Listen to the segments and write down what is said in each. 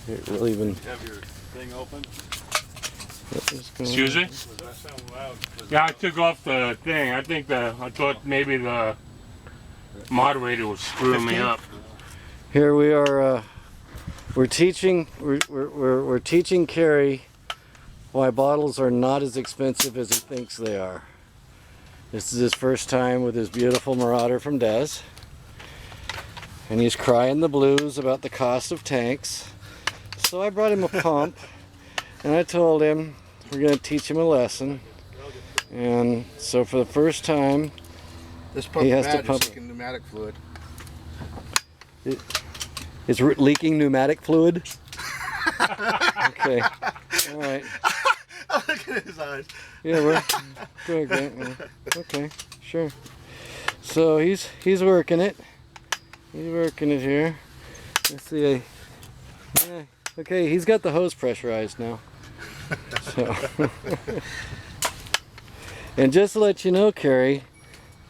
It will even. You have your thing open? Excuse me? Does that sound loud? Yeah, I took off the thing. I thought maybe the moderator was screwing me up. Here we are. We're teaching Kerry why bottles are not as expensive as he thinks they are. This is his first time with his beautiful Marauder from Des, and he's crying the blues about the cost of tanks. So I brought him a pump, and I told him we're going to teach him a lesson. And so for the first time, this pump he has is to pump leaking pneumatic fluid. It's leaking pneumatic fluid. Okay, all right. Look at his eyes. Yeah, we're doing great. Yeah. Okay, sure. So he's working it. He's working it here. Let's see. Yeah, okay, he's got the hose pressurized now. So. And just to let you know, Kerry,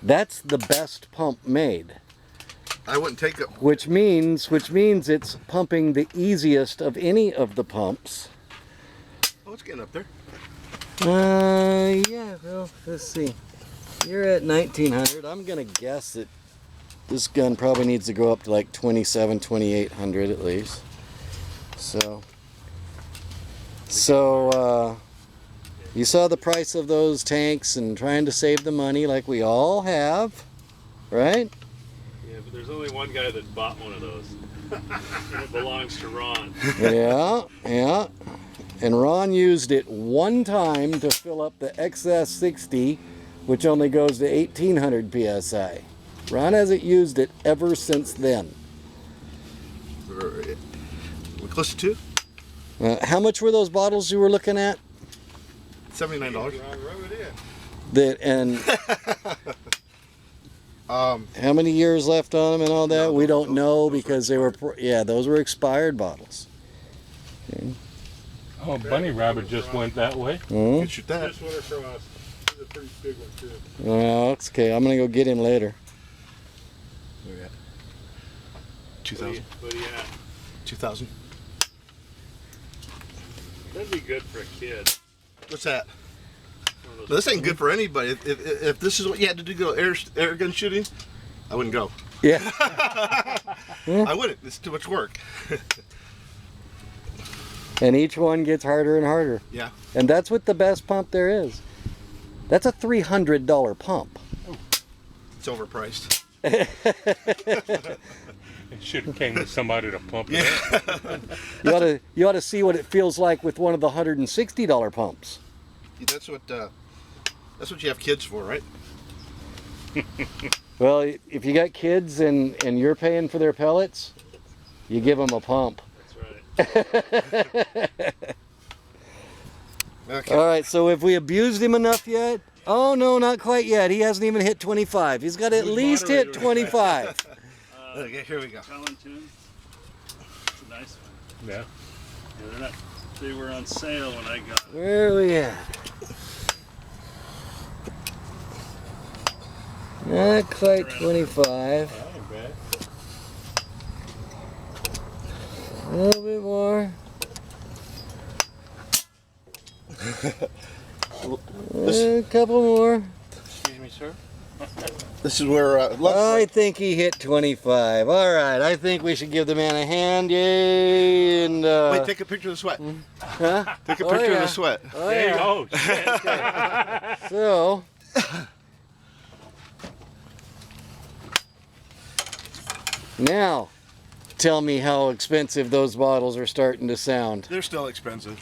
that's the best pump made. I wouldn't take it. Which means it's pumping the easiest of any of the pumps. Oh, it's getting up there. Yeah, well, let's see. You're at 1900. I'm gonna guess that this gun probably needs to go up to like 27, 2800 at least. So you saw the price of those tanks and trying to save the money like we all have, right? Yeah, but there's only one guy that bought one of those. And it belongs to Ron. Yeah, yeah. And Ron used it one time to fill up the XS60, which only goes to 1800 PSI. Ron hasn't used it ever since then. We're close to 2? How much were those bottles you were looking at? $79. Ron wrote it in. That and how many years left on them and all that? No, We don't know those because they were those were expired bottles. Okay. Oh, bunny rabbit just went that way. Hmm? You can shoot that. This one across. This is a pretty big one too. Well, it's okay. I'm gonna go get him later. Where we at? 2,000. But yeah, 2,000. that'd be good for a kid. What's that? One of those- Well, this ain't good for anybody. If this is what you had to do, go air gun shooting, I wouldn't go. Yeah. I wouldn't. It's too much work. And each one gets harder and harder. Yeah. And that's what the best pump there is. That's a $300 pump. It's overpriced. It should have came with somebody to pump it up. You ought to see what it feels like with one of the $160 pumps. That's what you have kids for, right? Well, if you got kids and you're paying for their pellets, you give them a pump. That's right. Okay. All right, so have we abused him enough yet? Oh, no, not quite yet. He hasn't even hit 25. He's got to at Who's least hit moderator? 25. Okay, here we go. Valentine. It's a nice one. Yeah. Yeah, they were on sale when I got it. Where are we at? Not quite 25. That ain't bad. A little bit more. A couple more. Excuse me, sir. This is where I think he hit 25. All right, I think we should give the man a hand. Yay! And wait, take a picture of the sweat. huh? Take a Oh, picture of yeah. the sweat. Oh, There you yeah. go. Shit. So now, tell me how expensive those bottles are starting to sound. They're still expensive.